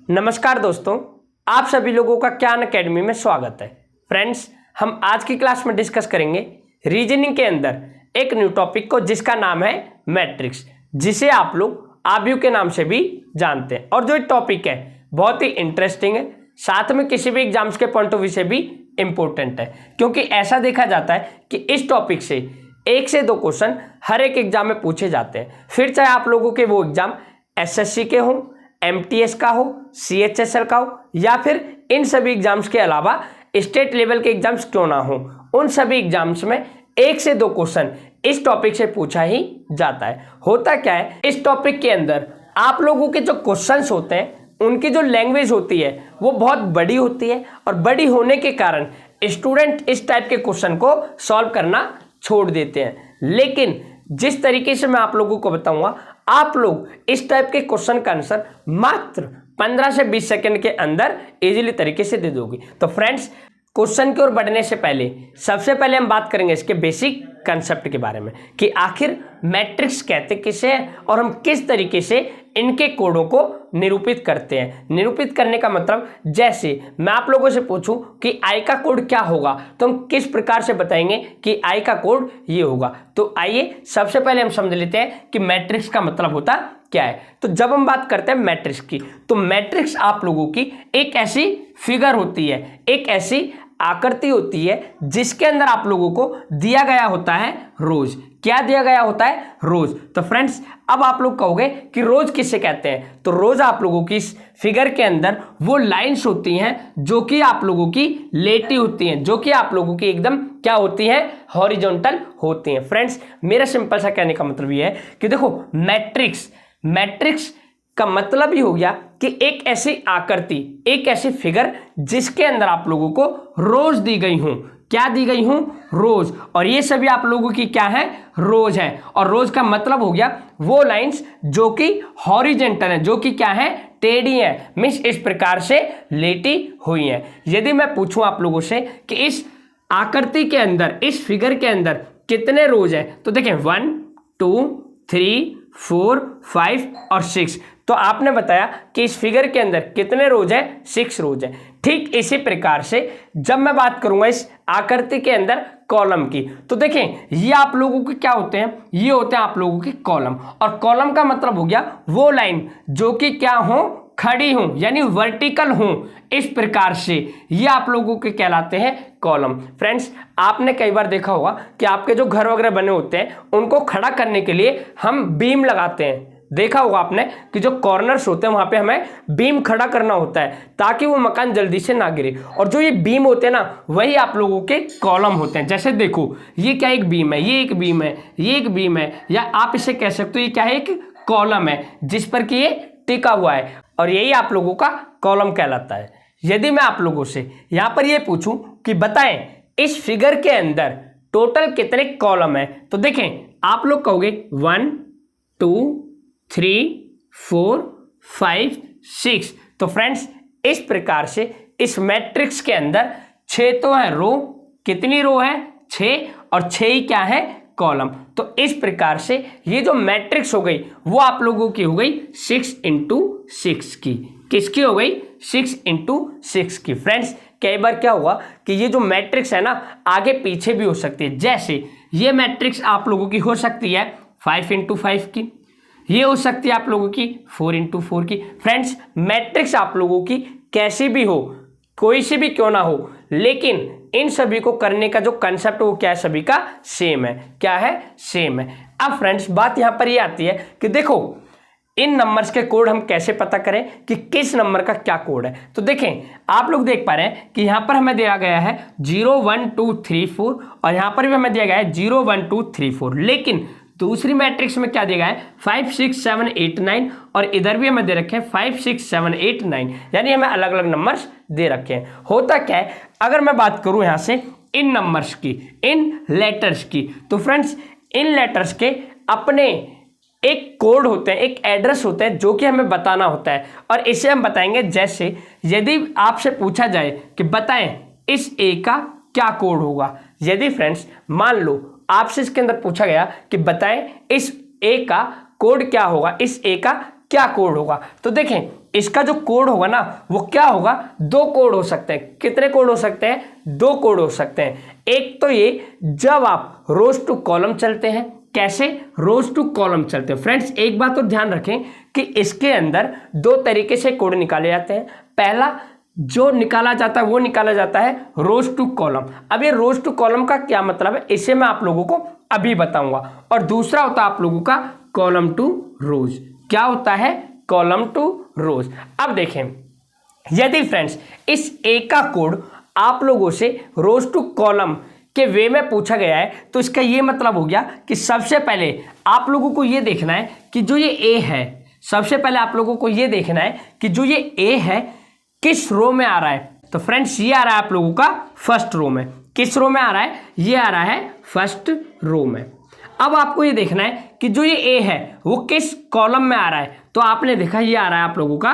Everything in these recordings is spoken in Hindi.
नमस्कार दोस्तों, आप सभी लोगों का ज्ञान एकेडमी में स्वागत है। फ्रेंड्स, हम आज की क्लास में डिस्कस करेंगे रीजनिंग के अंदर एक न्यू टॉपिक को जिसका नाम है मैट्रिक्स, जिसे आप लोग आव्यूह के नाम से भी जानते हैं। और जो ये टॉपिक है बहुत ही इंटरेस्टिंग है, साथ में किसी भी एग्जाम्स के पॉइंट ऑफ व्यू से भी इम्पोर्टेंट है, क्योंकि ऐसा देखा जाता है कि इस टॉपिक से 1 से 2 क्वेश्चन हर एक एग्जाम में पूछे जाते हैं। फिर चाहे आप लोगों के वो एग्जाम एसएससी के हों, एमटीएस का हो, सीएचएसएल का हो, या फिर इन सभी एग्जाम्स के अलावा स्टेट लेवल के एग्जाम्स क्यों ना हो, उन सभी एग्जाम्स में 1 से 2 क्वेश्चन इस टॉपिक से पूछा ही जाता है। होता क्या है, इस टॉपिक के अंदर आप लोगों के जो क्वेश्चंस होते हैं उनकी जो लैंग्वेज होती है वो बहुत बड़ी होती है, और बड़ी होने के कारण स्टूडेंट इस टाइप के क्वेश्चन को सॉल्व करना छोड़ देते हैं। लेकिन जिस तरीके से मैं आप लोगों को बताऊंगा, आप लोग इस टाइप के क्वेश्चन का आंसर मात्र 15 से 20 सेकंड के अंदर इजीली तरीके से दे दोगे। तो फ्रेंड्स, क्वेश्चन की ओर बढ़ने से पहले सबसे पहले हम बात करेंगे इसके बेसिक कंसेप्ट के बारे में कि आखिर मैट्रिक्स कहते किसे हैं और हम किस तरीके से इनके कोडों को निरूपित करते हैं। निरूपित करने का मतलब, जैसे मैं आप लोगों से पूछूं कि आई का कोड क्या होगा, तो हम किस प्रकार से बताएंगे कि आई का कोड ये होगा। तो आइए सबसे पहले हम समझ लेते हैं कि मैट्रिक्स का मतलब होता क्या है। तो जब हम बात करते हैं मैट्रिक्स की, तो मैट्रिक्स आप लोगों की एक ऐसी फिगर होती है, एक ऐसी आकृति होती है जिसके अंदर आप लोगों को दिया गया होता है रोज। क्या दिया गया होता है? रोज। तो फ्रेंड्स, अब आप लोग कहोगे कि रोज किसे कहते हैं, तो रोज आप लोगों की इस फिगर के अंदर वो लाइंस होती हैं जो कि आप लोगों की लेटी होती हैं, जो कि आप लोगों की एकदम क्या होती हैं? हॉरिजॉन्टल होती हैं। फ्रेंड्स, मेरा सिंपल सा कहने का मतलब ये है कि देखो, मैट्रिक्स का मतलब ही हो गया कि एक ऐसी आकृति, एक ऐसी फिगर जिसके अंदर आप लोगों को रोज दी गई हूं। क्या दी गई हूं? रोज। और ये सभी आप लोगों की क्या है? रोज है। और रोज का मतलब हो गया वो लाइंस जो कि हॉरिजॉन्टल है, जो कि क्या है? टेढ़ी है, मींस इस प्रकार से लेटी हुई है। यदि मैं पूछूं आप लोगों से कि इस आकृति के अंदर, इस फिगर के अंदर कितने रोज है, तो देखें 1 2 3 4 5 और 6। तो आपने बताया कि इस फिगर के अंदर कितने रोज है? 6 रोज है। ठीक इसी प्रकार से जब मैं बात करूंगा इस आकृति के अंदर कॉलम की, तो देखें ये आप लोगों के क्या होते हैं? ये होते हैं आप लोगों के कॉलम। और कॉलम का मतलब हो गया वो लाइन जो कि क्या हो? खड़ी हूं, यानी वर्टिकल हूं। इस प्रकार से ये आप लोगों के कहलाते हैं कॉलम। फ्रेंड्स, आपने कई बार देखा होगा कि आपके जो घर वगैरह बने होते हैं उनको खड़ा करने के लिए हम बीम लगाते हैं। देखा होगा आपने कि जो कॉर्नर्स होते हैं वहां पे हमें बीम खड़ा करना होता है ताकि वो मकान जल्दी से ना गिरे। और जो ये बीम होते हैं ना, वही आप लोगों के कॉलम होते हैं। जैसे देखो, ये क्या एक बीम है, ये एक बीम है, ये एक बीम है, या आप इसे कह सकते हो ये क्या है? एक कॉलम है जिस पर कि ये टिका हुआ है, और यही आप लोगों का कॉलम कहलाता है। यदि मैं आप लोगों से यहां पर ये पूछूं कि बताएं इस फिगर के अंदर टोटल कितने कॉलम है, तो देखें आप लोग कहोगे 1 2 3 4 5 6। तो फ्रेंड्स, इस प्रकार से इस मैट्रिक्स के अंदर 6 तो है रो। कितनी रो है? 6। और 6 ही क्या है? कॉलम। तो इस प्रकार से ये जो मैट्रिक्स हो गई वो आप लोगों की हो गई 6 × 6 की। किसकी हो गई? 6 × 6 की। फ्रेंड्स, कई बार क्या हुआ कि ये जो मैट्रिक्स है ना, आगे पीछे भी हो सकती है। जैसे ये मैट्रिक्स आप लोगों की हो सकती है 5 × 5 की, ये हो सकती है आप लोगों की 4 × 4 की। फ्रेंड्स, मैट्रिक्स आप लोगों की कैसी भी हो, कोई सी भी क्यों ना हो, लेकिन इन सभी को करने का जो कंसेप्ट वो क्या है? सभी का सेम है। क्या है? सेम है। अब फ्रेंड्स, बात यहां पर ये आती है कि देखो इन नंबर्स के कोड हम कैसे पता करें कि किस नंबर का क्या कोड है। तो देखें, आप लोग देख पा रहे हैं कि यहां पर हमें दिया गया है 0 1 2 3 4, और यहां पर भी हमें दिया गया है 0 1 2 3 4। लेकिन दूसरी मैट्रिक्स में क्या दिया गया है? 5 6 7 8 9, और इधर भी हमें दे रखे हैं 5 6 7 8 9, यानी हमें अलग अलग नंबर्स दे रखे हैं। होता क्या है, अगर मैं बात करूं यहां से इन नंबर्स की, इन लेटर्स की, तो फ्रेंड्स इन लेटर्स के अपने एक कोड होते हैं, एक एड्रेस होता है जो कि हमें बताना होता है, और इसे हम बताएंगे। जैसे यदि आपसे पूछा जाए कि बताएं इस ए का क्या कोड होगा, यदि फ्रेंड्स मान लो आपसे इसके अंदर पूछा गया कि बताएं इस ए का कोड क्या होगा, इस ए का क्या कोड होगा, तो देखें इसका जो कोड होगा ना वो क्या होगा, 2 कोड हो सकते हैं। कितने कोड हो सकते हैं, 2 कोड हो सकते हैं। एक तो ये जब आप रोज टू कॉलम चलते हैं, कैसे, रोज टू कॉलम चलते हैं। फ्रेंड्स एक बात तो ध्यान रखें कि इसके अंदर 2 तरीके से कोड निकाले जाते हैं। पहला जो निकाला जाता है वो निकाला जाता है रोज टू कॉलम। अब ये रोज टू कॉलम का क्या मतलब है, इसे मैं आप लोगों को अभी बताऊंगा। और दूसरा होता है आप लोगों का कॉलम टू रोज। क्या होता है, कॉलम टू रोज। अब देखें, यदि फ्रेंड्स इस ए का कोड आप लोगों से रोज टू कॉलम के वे में पूछा गया है तो इसका ये मतलब हो गया कि सबसे पहले आप लोगों को ये देखना है कि जो ये ए है, सबसे पहले आप लोगों को ये देखना है कि जो ये ए है किस रो में आ रहा है। तो फ्रेंड्स ये आ रहा है आप लोगों का फर्स्ट रो में। किस रो में आ रहा है, ये आ रहा है फर्स्ट रो में। अब आपको ये देखना है कि जो ये ए है वो किस कॉलम में आ रहा है। तो आपने देखा ये आ रहा है आप लोगों का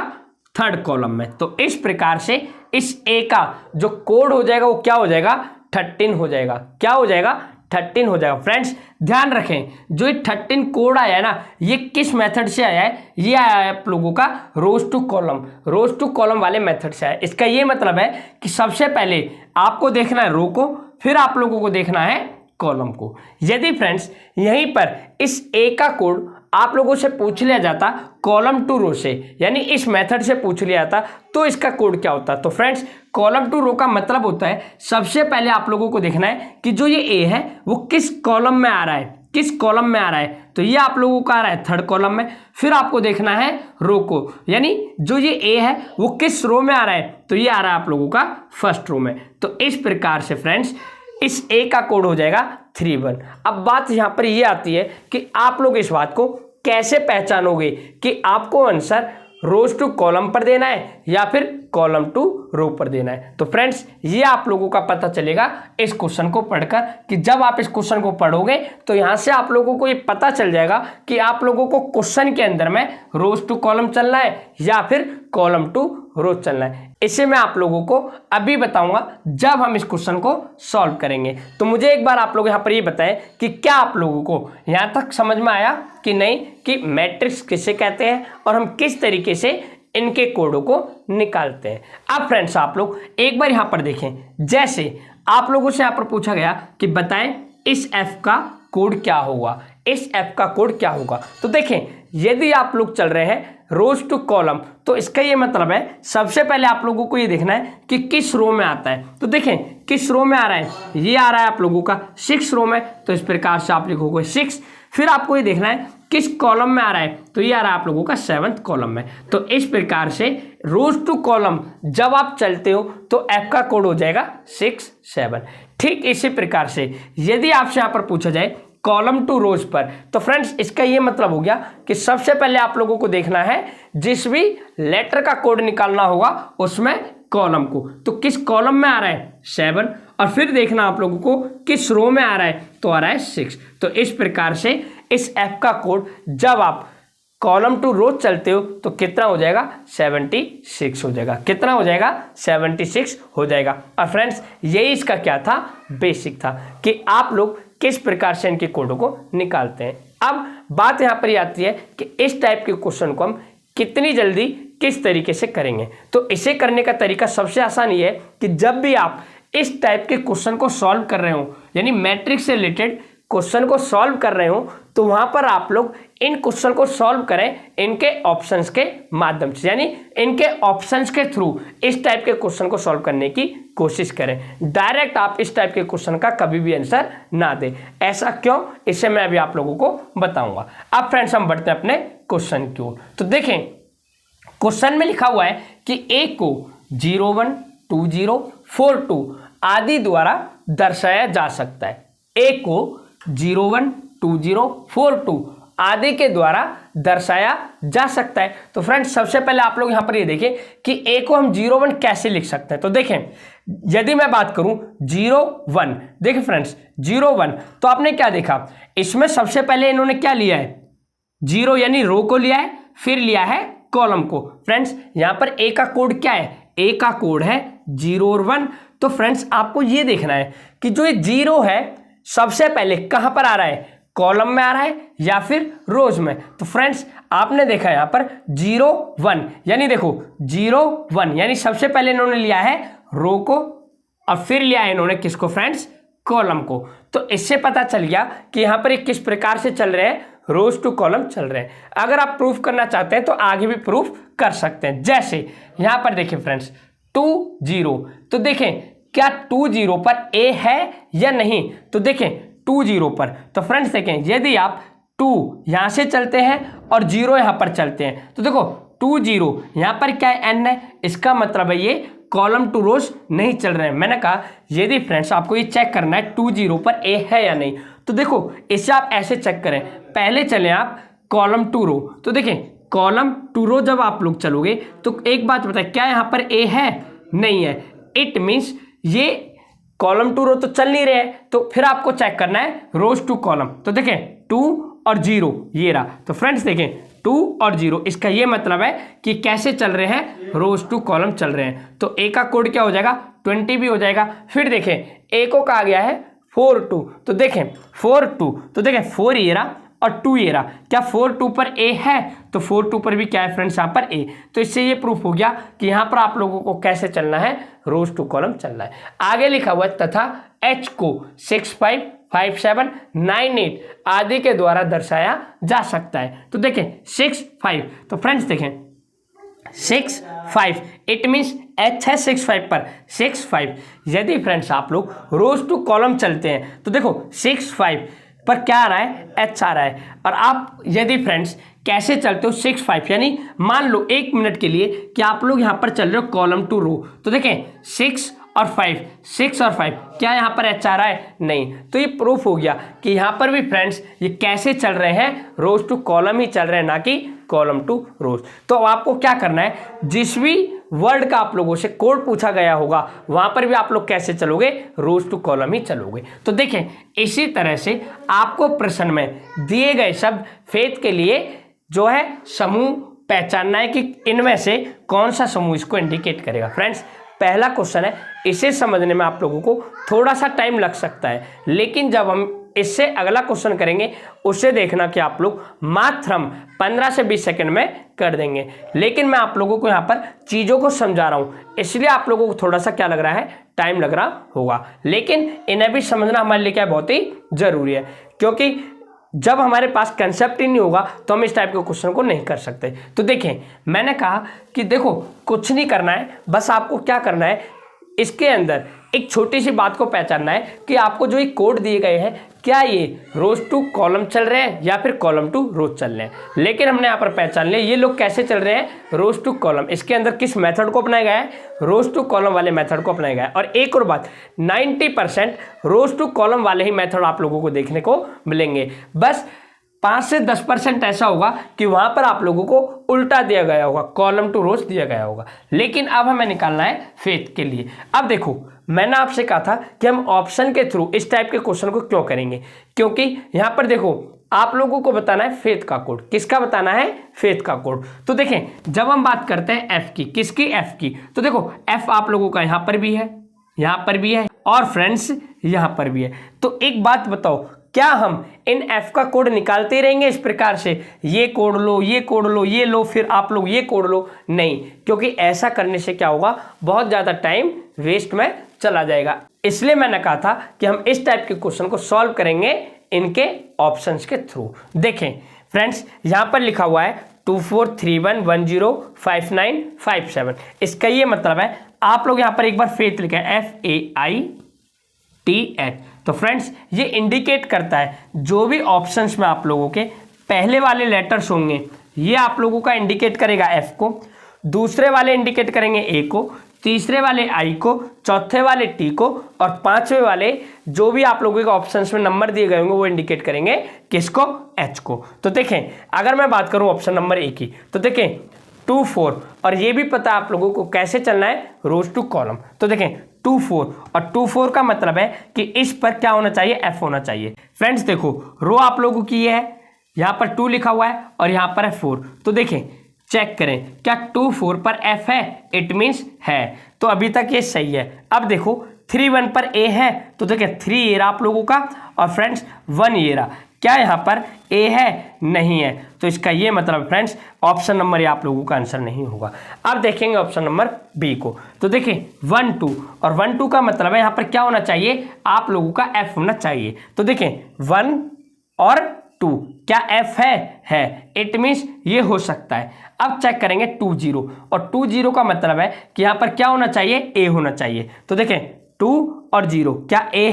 थर्ड कॉलम में। तो इस प्रकार से इस ए का जो कोड हो जाएगा वो क्या हो जाएगा, 13 हो जाएगा। क्या हो जाएगा, 13 हो जाएगा। फ्रेंड्स ध्यान रखें, जो ये 13 कोड आया है ना, ये किस मेथड से आया है, ये आया है आप लोगों का rows to column, rows to column वाले मेथड से आया है। इसका ये मतलब है कि सबसे पहले आपको देखना है रो को, फिर आप लोगों को देखना है कॉलम को। यदि फ्रेंड्स यहीं पर इस ए का कोड आप लोगों से पूछ लिया जाता कॉलम टू रो से, यानी इस मेथड से पूछ लिया जाता, तो इसका कोड क्या होता। तो फ्रेंड्स कॉलम टू रो का मतलब होता है सबसे पहले आप लोगों को देखना है कि जो ये ए है वो किस कॉलम में आ रहा है, किस कॉलम में आ रहा है। तो ये आप लोगों का आ रहा है थर्ड कॉलम में। फिर आपको देखना है रो को, यानी जो ये ए है वो किस रो में आ रहा है। तो ये आ रहा है आप लोगों का फर्स्ट रो में। तो इस प्रकार से फ्रेंड्स इस ए का कोड हो जाएगा 31। अब बात यहां पर ये आती है कि आप लोग इस बात को कैसे पहचानोगे कि आपको आंसर रोज टू कॉलम पर देना है या फिर कॉलम टू रो पर देना है। तो फ्रेंड्स ये आप लोगों का पता चलेगा इस क्वेश्चन को पढ़कर, कि जब आप इस क्वेश्चन को पढ़ोगे तो यहां से आप लोगों को ये पता चल जाएगा कि आप लोगों को क्वेश्चन के अंदर में रोज टू कॉलम चलना है या फिर कॉलम टू रोज चलना है। इसे मैं आप लोगों को अभी बताऊंगा जब हम इस क्वेश्चन को सॉल्व करेंगे। तो मुझे एक बार आप लोग यहाँ पर ये बताएं कि क्या आप लोगों को यहाँ तक समझ में आया कि नहीं, कि मैट्रिक्स किसे कहते हैं और हम किस तरीके से इनके कोडों को निकालते हैं। अब फ्रेंड्स आप लोग एक बार यहाँ पर देखें, जैसे आप लोगों से यहाँ पर पूछा गया कि बताएं इस एफ का कोड क्या होगा, इस एफ का कोड क्या होगा। तो देखें यदि आप लोग चल रहे हैं रोज टू कॉलम, तो इसका ये मतलब है सबसे पहले आप लोगों को ये देखना है कि किस रो में आता है। तो देखें किस रो में आ रहा है, ये आ रहा है आप लोगों का 6 रो में। तो इस प्रकार से आप लिखोगे 6। फिर आपको ये देखना है किस कॉलम में आ रहा है, तो ये आ रहा है आप लोगों का 7th कॉलम में। तो इस प्रकार से रोज टू कॉलम जब आप चलते हो तो एफ का कोड हो जाएगा 6 7। ठीक इसी प्रकार से यदि आपसे यहाँ पर पूछा जाए कॉलम टू रोज पर, तो फ्रेंड्स इसका ये मतलब हो गया कि सबसे पहले आप लोगों को देखना है जिस भी लेटर का कोड निकालना होगा उसमें कॉलम को। तो किस कॉलम में आ रहा है 7, और फिर देखना आप लोगों को किस रो में आ रहा है, तो आ रहा है 6। तो इस प्रकार से इस एफ का कोड जब आप कॉलम टू रोज चलते हो तो कितना हो जाएगा, 76 हो जाएगा। कितना हो जाएगा, 76 हो जाएगा। और फ्रेंड्स यही इसका क्या था, बेसिक था कि आप लोग किस प्रकार से इनके कोडों को निकालते हैं। अब बात यहाँ पर आती है कि इस टाइप के क्वेश्चन को हम कितनी जल्दी किस तरीके से करेंगे। तो इसे करने का तरीका सबसे आसान ये है कि जब भी आप इस टाइप के क्वेश्चन को सॉल्व कर रहे हो, यानी मैट्रिक्स से रिलेटेड क्वेश्चन को सॉल्व कर रहे हो, तो वहां पर आप लोग इन क्वेश्चन को सॉल्व करें इनके ऑप्शंस के माध्यम से, यानी इनके ऑप्शंस के थ्रू इस टाइप के क्वेश्चन को सॉल्व करने की कोशिश करें। डायरेक्ट आप इस टाइप के क्वेश्चन का कभी भी आंसर ना दें। ऐसा क्यों, इसे मैं अभी आप लोगों को बताऊंगा। अब फ्रेंड्स हम बढ़ते हैं अपने क्वेश्चन की ओर। तो देखें क्वेश्चन में लिखा हुआ है कि ए को 01, 20, 42 आदि द्वारा दर्शाया जा सकता है। ए को 01, 20, 42 आदि के द्वारा दर्शाया जा सकता है। तो फ्रेंड्स सबसे पहले आप लोग यहां पर ये देखें कि ए को हम 01 कैसे लिख सकते हैं। तो देखें यदि मैं बात करूं 01, देखें फ्रेंड्स 01, तो आपने क्या देखा, इसमें सबसे पहले इन्होंने क्या लिया है, 0 यानी रो को लिया है, फिर लिया है कॉलम को। फ्रेंड्स यहां पर ए का कोड क्या है, ए का कोड है 0 और 1। तो फ्रेंड्स आपको ये देखना है कि जो ये 0 है सबसे पहले कहां पर आ रहा है, कॉलम में आ रहा है या फिर रोज में। तो फ्रेंड्स आपने देखा यहाँ पर 0 1, यानी देखो 0 1, यानी सबसे पहले इन्होंने लिया है रो को और फिर लिया है इन्होंने किसको फ्रेंड्स, कॉलम को। तो इससे पता चल गया कि यहाँ पर ये किस प्रकार से चल रहे हैं, रोज टू कॉलम चल रहे हैं। अगर आप प्रूफ करना चाहते हैं तो आगे भी प्रूफ कर सकते हैं। जैसे यहाँ पर देखें फ्रेंड्स 2 0, तो देखें क्या 2 0 पर ए है या नहीं, तो देखें 2 0 पर। तो फ्रेंड्स देखें यदि आप 2 यहाँ से चलते हैं और 0 यहाँ पर चलते हैं, तो देखो 2 0 यहाँ पर क्या है, n है, इसका मतलब है ये कॉलम टू रोज नहीं चल रहे हैं। मैंने कहा यदि फ्रेंड्स आपको ये चेक करना है 2 0 पर ए है या नहीं, तो देखो इसे आप ऐसे चेक करें, पहले चले आप कॉलम टू रो, तो देखें कॉलम टू रो जब आप लोग चलोगे तो एक बात बताए, क्या यहाँ पर ए है, नहीं है, इट मीन्स ये कॉलम टू रो तो चल नहीं रहे हैं। तो फिर आपको चेक करना है रोज टू कॉलम। तो देखें 2 और 0 ये रहा, तो फ्रेंड्स देखें 2 और 0, इसका ये मतलब है कि कैसे चल रहे हैं, रोज टू कॉलम चल रहे हैं। तो ए का कोड क्या हो जाएगा, 20 भी हो जाएगा। फिर देखें ए को कहा गया है 4 2, तो देखें 4 2, तो देखें 4 ये रहा और 2 ये रहा, क्या 4 2 पर ए है, तो 4 2 पर भी क्या है फ्रेंड्स यहाँ पर ए। तो इससे ये प्रूफ हो गया कि यहाँ पर आप लोगों को कैसे चलना है, रोज टू कॉलम चलना है। आगे लिखा हुआ है तथा एच को 6 5 5 7 9 8 आदि के द्वारा दर्शाया जा सकता है। तो देखें 6 5, तो फ्रेंड्स देखें 6 5, इट मीन्स एच है 6 5 पर, 6 5। यदि फ्रेंड्स आप लोग रोज टू कॉलम चलते हैं तो देखो 6 5 पर क्या आ रहा है, एच आ रहा है। और आप यदि फ्रेंड्स कैसे चलते हो 6 5, यानी मान लो 1 मिनट के लिए कि आप लोग यहाँ पर चल रहे हो कॉलम टू रो, तो देखें 6 और 5, 6 और 5, क्या यहाँ पर एच आ रहा है, नहीं। तो ये प्रूफ हो गया कि यहाँ पर भी फ्रेंड्स ये कैसे चल रहे हैं, रोज टू कॉलम ही चल रहे हैं, ना कि कॉलम टू रोज। तो आपको क्या करना है, जिस भी वर्ड का आप लोगों से कोड पूछा गया होगा वहां पर भी आप लोग कैसे चलोगे, रोज टू कॉलम ही चलोगे। तो देखें इसी तरह से आपको प्रश्न में दिए गए शब्द फेथ के लिए जो है समूह पहचानना है कि इनमें से कौन सा समूह इसको इंडिकेट करेगा। फ्रेंड्स पहला क्वेश्चन है, इसे समझने में आप लोगों को थोड़ा सा टाइम लग सकता है, लेकिन जब हम इससे अगला क्वेश्चन करेंगे उसे देखना कि आप लोग मात्र हम 15 से 20 सेकंड में कर देंगे। लेकिन मैं आप लोगों को यहाँ पर चीज़ों को समझा रहा हूँ, इसलिए आप लोगों को थोड़ा सा क्या लग रहा है, टाइम लग रहा होगा, लेकिन इन्हें भी समझना हमारे लिए क्या बहुत ही जरूरी है, क्योंकि जब हमारे पास कंसेप्ट ही नहीं होगा तो हम इस टाइप के क्वेश्चन को नहीं कर सकते। तो देखें मैंने कहा कि देखो कुछ नहीं करना है, बस आपको क्या करना है, इसके अंदर एक छोटी सी बात को पहचानना है कि आपको जो ये कोड दिए गए हैं क्या ये रोज टू कॉलम चल रहे हैं या फिर कॉलम टू रोज चल रहे हैं। लेकिन हमने यहाँ पर पहचान लिया ये लोग कैसे चल रहे हैं, रोज टू कॉलम। इसके अंदर किस मेथड को अपनाया गया है, रोज टू कॉलम वाले मेथड को अपनाया गया है। और एक और बात, 90% रोज टू कॉलम वाले ही मेथड आप लोगों को देखने को मिलेंगे। बस 5 से 10% ऐसा होगा कि वहां पर आप लोगों को उल्टा दिया गया होगा, कॉलम टू रोज दिया गया होगा। लेकिन अब हमें निकालना है फेथ के लिए। अब देखो मैंने आपसे कहा था कि हम ऑप्शन के थ्रू इस टाइप के क्वेश्चन को क्यों करेंगे, क्योंकि यहां पर देखो आप लोगों को बताना है फेथ का कोड। किसका बताना है, फेथ का कोड। तो देखें जब हम बात करते हैं एफ की, किसकी, एफ की, तो देखो एफ आप लोगों का यहां पर भी है, यहां पर भी है और फ्रेंड्स यहां पर भी है। तो एक बात बताओ, क्या हम इन एफ का कोड निकालते रहेंगे इस प्रकार से, ये कोड लो, ये कोड लो, ये लो, फिर आप लोग ये कोड लो? नहीं, क्योंकि ऐसा करने से क्या होगा, बहुत ज़्यादा टाइम वेस्ट में चला जाएगा। इसलिए मैंने कहा था कि हम इस टाइप के क्वेश्चन को सॉल्व करेंगे इनके ऑप्शंस के थ्रू। देखें फ्रेंड्स यहाँ पर लिखा हुआ है 2431105957। इसका ये मतलब है, आप लोग यहाँ पर एक बार फेथ लिखा है FAITH। तो फ्रेंड्स ये इंडिकेट करता है जो भी ऑप्शंस में आप लोगों के पहले वाले लेटर्स होंगे ये आप लोगों का इंडिकेट करेगा एफ को, दूसरे वाले इंडिकेट करेंगे ए को, तीसरे वाले आई को, चौथे वाले टी को और पांचवे वाले जो भी आप लोगों के ऑप्शंस में नंबर दिए गए होंगे वो इंडिकेट करेंगे किसको, एच को। तो देखें अगर मैं बात करूं ऑप्शन नंबर ए की, तो देखें 2 4 और ये भी पता आप लोगों को कैसे चलना है, रोज टू कॉलम। तो देखें 2 4 और 2 4 का मतलब है कि इस पर क्या होना चाहिए, एफ होना चाहिए। फ्रेंड्स देखो रो आप लोगों की ये है, यहाँ पर 2 लिखा हुआ है और यहाँ पर है 4। तो देखें चेक करें क्या 2 4 पर एफ है, इट मीन्स है, तो अभी तक ये सही है। अब देखो 3 1 पर ए है, तो देखें 3 ये रहा आप लोगों का और फ्रेंड्स 1 ये रहा। क्या यहाँ पर ए है? नहीं है। तो इसका ये मतलब फ्रेंड्स ऑप्शन नंबर ये आप लोगों का आंसर नहीं होगा। अब देखेंगे ऑप्शन नंबर बी को। तो देखिए 1 2 और 1 2 का मतलब है यहाँ पर क्या होना चाहिए? आप लोगों का एफ होना चाहिए। तो देखें 1 और 2 क्या एफ है। इट मीन्स ये हो सकता है। अब चेक करेंगे 2 0 और 2 0 का मतलब है कि यहाँ पर क्या होना चाहिए? ए होना चाहिए। तो देखें 2 और 0 क्या ए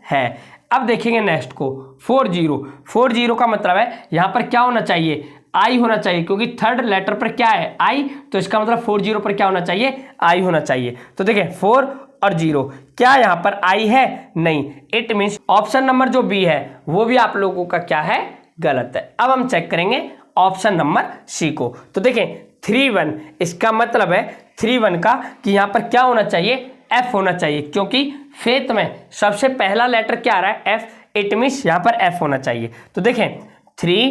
है। अब देखेंगे नेक्स्ट को 4 0 का मतलब है यहाँ पर क्या होना चाहिए? आई होना चाहिए, क्योंकि थर्ड लेटर पर क्या है? आई। तो इसका मतलब 4 0 पर क्या होना चाहिए? आई होना चाहिए। तो देखें 4 और 0 क्या यहाँ पर आई है? नहीं। इट मीन्स ऑप्शन नंबर जो बी है वो भी आप लोगों का क्या है? गलत है। अब हम चेक करेंगे ऑप्शन नंबर सी को। तो देखें 3 1 इसका मतलब है 3 1 का कि यहाँ पर क्या होना चाहिए? एफ होना चाहिए, क्योंकि फेथ में सबसे पहला लेटर क्या आ रहा है? एफ। इट मीन्स यहाँ पर एफ होना चाहिए। तो देखें 3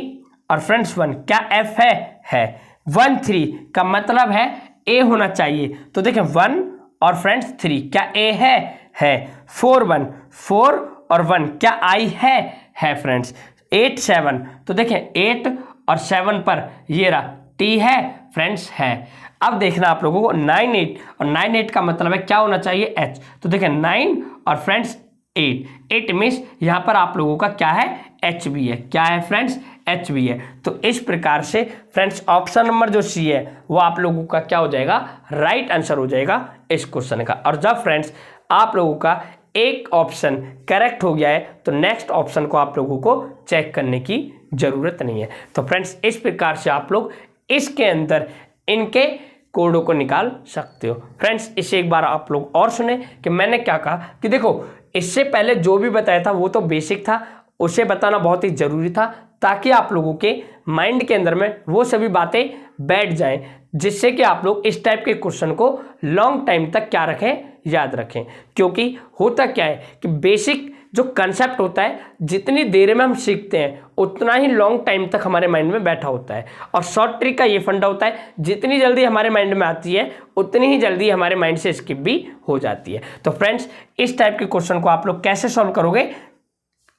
और फ्रेंड्स 1 क्या एफ है। 1 3 का मतलब है ए होना चाहिए। तो देखें 1 और फ्रेंड्स 3 क्या ए है। 4 1 4 और 1 क्या आई है फ्रेंड्स। 8 7 तो देखें 8 और 7 पर ये रहा टी है फ्रेंड्स है। अब देखना आप लोगों को 9 8 और 9 8 का मतलब है क्या होना चाहिए? एच। तो देखें 9 और फ्रेंड्स 8 मीन्स यहाँ पर आप लोगों का क्या है? एच भी है। क्या है फ्रेंड्स? एच भी है। तो इस प्रकार से फ्रेंड्स ऑप्शन नंबर जो सी है वो आप लोगों का क्या हो जाएगा? राइट आंसर हो जाएगा इस क्वेश्चन का। और जब फ्रेंड्स आप लोगों का एक ऑप्शन करेक्ट हो गया है तो नेक्स्ट ऑप्शन को आप लोगों को चेक करने की जरूरत नहीं है। तो फ्रेंड्स इस प्रकार से आप लोग इसके अंदर इनके कोडों को निकाल सकते हो। फ्रेंड्स इसे एक बार आप लोग और सुने कि मैंने क्या कहा कि देखो इससे पहले जो भी बताया था वो तो बेसिक था, उसे बताना बहुत ही ज़रूरी था ताकि आप लोगों के माइंड के अंदर में वो सभी बातें बैठ जाएं, जिससे कि आप लोग इस टाइप के क्वेश्चन को लॉन्ग टाइम तक क्या रखें? याद रखें। क्योंकि होता क्या है कि बेसिक जो कंसेप्ट होता है जितनी देर में हम सीखते हैं उतना ही लॉन्ग टाइम तक हमारे माइंड में बैठा होता है। और शॉर्ट ट्रिक का ये फंडा होता है जितनी जल्दी हमारे माइंड में आती है उतनी ही जल्दी हमारे माइंड से स्किप भी हो जाती है। तो फ्रेंड्स इस टाइप के क्वेश्चन को आप लोग कैसे सॉल्व करोगे?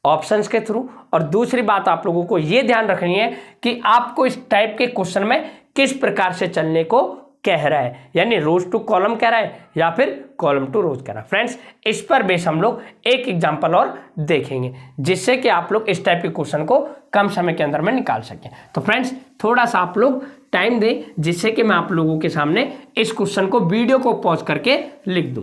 ऑप्शंस के थ्रू। और दूसरी बात आप लोगों को ये ध्यान रखनी है कि आपको इस टाइप के क्वेश्चन में किस प्रकार से चलने को कह रहा है, यानी रोज टू कॉलम कह रहा है या फिर कॉलम टू रोज कह रहा है। फ्रेंड्स इस पर बेस हम लोग एक एग्जांपल और देखेंगे जिससे कि आप लोग इस टाइप के क्वेश्चन को कम समय के अंदर में निकाल सकें। तो फ्रेंड्स थोड़ा सा आप लोग टाइम दें जिससे कि मैं आप लोगों के सामने इस क्वेश्चन को वीडियो को पॉज करके लिख दूं।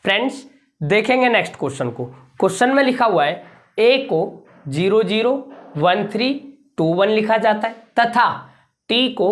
फ्रेंड्स देखेंगे नेक्स्ट क्वेश्चन को। क्वेश्चन में लिखा हुआ है ए को 0 0 1 3 2 1 लिखा जाता है तथा टी को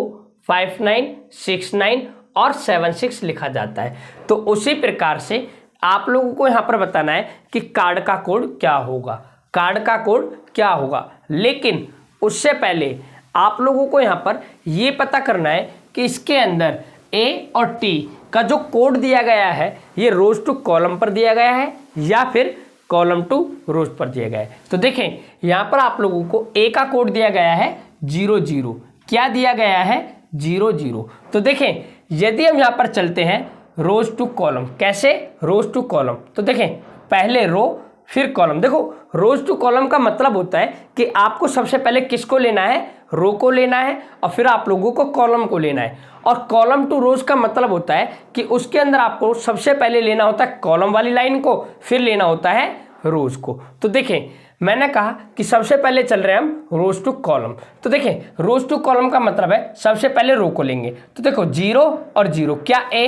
5 9 6 9 और 7 6 लिखा जाता है। तो उसी प्रकार से आप लोगों को यहाँ पर बताना है कि कार्ड का कोड क्या होगा। कार्ड का कोड क्या होगा, लेकिन उससे पहले आप लोगों को यहाँ पर ये पता करना है कि इसके अंदर ए और टी का जो कोड दिया गया है ये रोज टू कॉलम पर दिया गया है या फिर कॉलम टू रोज पर दिया गया है। तो देखें यहाँ पर आप लोगों को ए का कोड दिया गया है 0 0। क्या दिया गया है? 0 0। तो देखें यदि हम यहाँ पर चलते हैं रोज टू कॉलम, कैसे? रोज टू कॉलम। तो देखें पहले रो फिर कॉलम। देखो रोज टू कॉलम का मतलब होता है कि आपको सबसे पहले किसको लेना है? रो को लेना है और फिर आप लोगों को कॉलम को लेना है। और कॉलम टू रोज का मतलब होता है कि उसके अंदर आपको सबसे पहले लेना होता है कॉलम वाली लाइन को, फिर लेना होता है रोज को। तो देखें मैंने कहा कि सबसे पहले चल रहे हैं हम रोज टू कॉलम। तो देखें रोज टू कॉलम का मतलब है सबसे पहले रो को लेंगे। तो देखो 0 और 0 क्या ए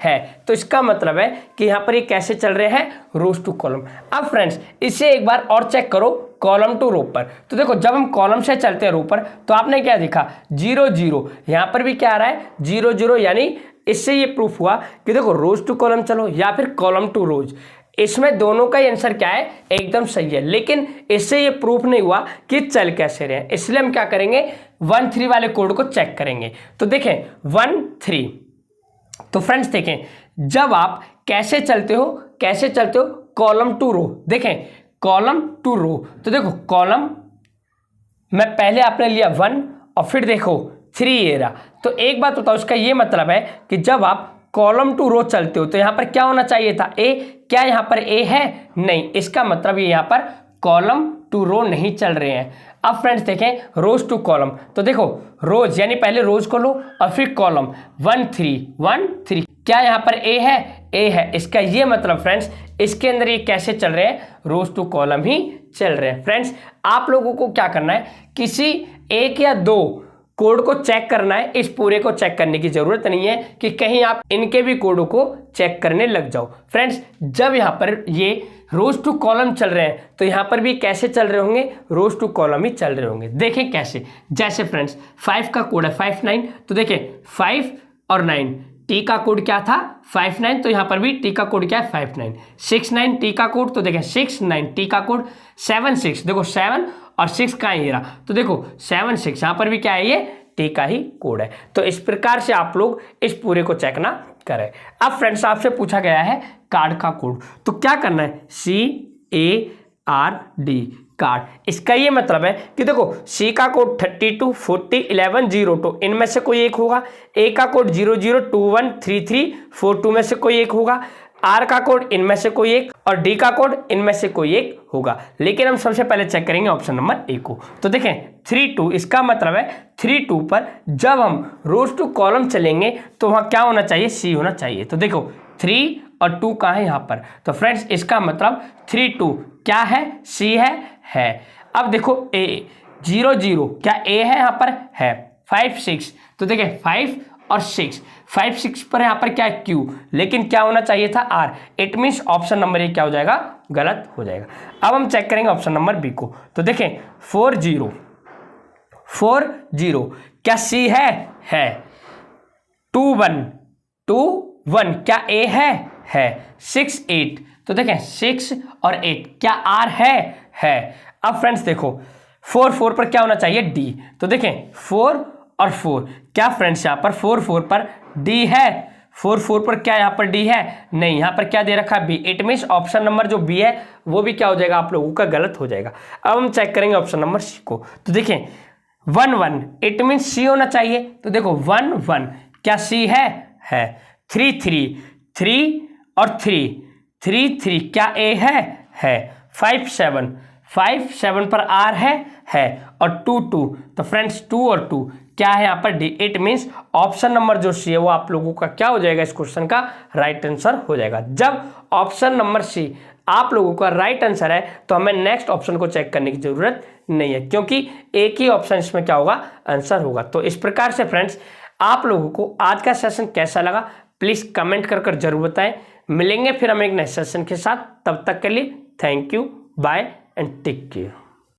है। तो इसका मतलब है कि यहाँ पर ये कैसे चल रहे हैं? रोज टू कॉलम। अब फ्रेंड्स इसे एक बार और चेक करो कॉलम टू रो पर। तो देखो जब हम कॉलम से चलते हैं रो पर तो आपने क्या देखा? 0 0। यहाँ पर भी क्या आ रहा है? 0 0। यानी इससे ये प्रूफ हुआ कि देखो रोज टू कॉलम चलो या फिर कॉलम टू रोज, इसमें दोनों का ही आंसर क्या है? एकदम सही है। लेकिन इससे ये प्रूफ नहीं हुआ कि चल कैसे रहे हैं, इसलिए हम क्या करेंगे? 1 3 वाले कोड को चेक करेंगे। तो देखें 1 3। तो फ्रेंड्स देखें जब आप कैसे चलते हो कॉलम टू रो। देखें कॉलम टू रो। तो देखो कॉलम में पहले आपने लिया 1 और फिर देखो 3 ये रहा। तो एक बात बताओ, इसका ये मतलब है कि जब आप कॉलम टू रो चलते हो तो यहाँ पर क्या होना चाहिए था, ए। क्या यहाँ पर ए है? नहीं, इसका मतलब ये यहाँ पर कॉलम टू रो नहीं चल रहे हैं। अब फ्रेंड्स देखें रोज टू कॉलम, तो देखो रोज यानी पहले रोज को लो और फिर कॉलम 1 3 1 3। क्या यहाँ पर ए है? ए है। इसका ये मतलब फ्रेंड्स इसके अंदर ये कैसे चल रहे हैं, रोज टू कॉलम ही चल रहे हैं। फ्रेंड्स आप लोगों को क्या करना है, किसी एक या दो कोड को चेक करना है, इस पूरे को चेक करने की जरूरत नहीं है कि कहीं आप इनके भी कोडों को चेक करने लग जाओ। फ्रेंड्स जब यहाँ पर ये रोज टू कॉलम चल रहे हैं तो यहाँ पर भी कैसे चल रहे होंगे, रोज टू कॉलम ही चल रहे होंगे। देखें कैसे, जैसे फ्रेंड्स 5 का कोड है 5 9, तो देखें 5 और 9, टी का कोड क्या था 5 9, तो यहाँ पर भी टी का कोड क्या है 5 9। 6 9 टी का कोड, तो देखें 6 9 टी का कोड। 7 6, देखो 7 और 6 का ही रहा, तो देखो 7 6, यहाँ पर भी क्या है, ये टी का ही कोड है। तो इस प्रकार से आप लोग इस पूरे को चेक ना करें। अब फ्रेंड्स आपसे पूछा गया है कार्ड का कोड, तो क्या करना है, CARD कार्ड। इसका ये मतलब है कि देखो C का कोड 32 40 11 02, इनमें से कोई एक होगा। A का कोड 0021 33 42 में से कोई एक होगा। R का कोड इनमें से कोई एक, और D का कोड इनमें से कोई एक होगा। लेकिन हम सबसे पहले चेक करेंगे ऑप्शन नंबर ए को। तो देखें 32, इसका मतलब है 32 पर जब हम रोज टू कॉलम चलेंगे तो वहाँ क्या होना चाहिए, C होना चाहिए। तो देखो 3 और 2 कहाँ है यहाँ पर, तो फ्रेंड्स इसका मतलब 3 2 क्या है, C है। अब देखो A 0 0, क्या A है यहाँ पर, है। 5 6, तो देखें 5 और 6, 5 6 पर यहाँ पर क्या है, Q, लेकिन क्या होना चाहिए था, R। It means option number A क्या हो जाएगा, गलत हो जाएगा। अब हम चेक करेंगे ऑप्शन नंबर बी को। तो देखें 4 0 क्या C है। 2 1 क्या A है। 6 8, तो देखें 6 और 8 क्या R है। अब फ्रेंड्स देखो 4 4 पर क्या होना चाहिए, D, तो देखें 4 और 4 क्या फ्रेंड्स यहाँ पर 4 4 पर D है। 4 4 पर क्या यहाँ पर D है, नहीं, यहाँ पर क्या दे रखा है, B। It means option number जो B है वो भी क्या हो जाएगा, आप लोगों का गलत हो जाएगा। अब हम चेक करेंगे ऑप्शन नंबर C को। तो देखें 1 1, इट मीन्स C होना चाहिए। तो देखो 1 1 क्या C है। 3 3 और 3 3 क्या A है। 5 7 पर R है और 2 2, तो फ्रेंड्स 2 और 2 क्या है यहाँ पर, D। It means option number जो C है वो आप लोगों का क्या हो जाएगा, इस क्वेश्चन का राइट आंसर हो जाएगा। जब ऑप्शन नंबर C आप लोगों का राइट आंसर है तो हमें नेक्स्ट ऑप्शन को चेक करने की जरूरत नहीं है, क्योंकि एक ही ऑप्शन इसमें क्या होगा, आंसर होगा। तो इस प्रकार से फ्रेंड्स आप लोगों को आज का सेशन कैसा लगा प्लीज कमेंट कर जरूर बताएं। मिलेंगे फिर हम एक नेक्स्ट सेशन के साथ, तब तक के लिए thank you, bye and take care.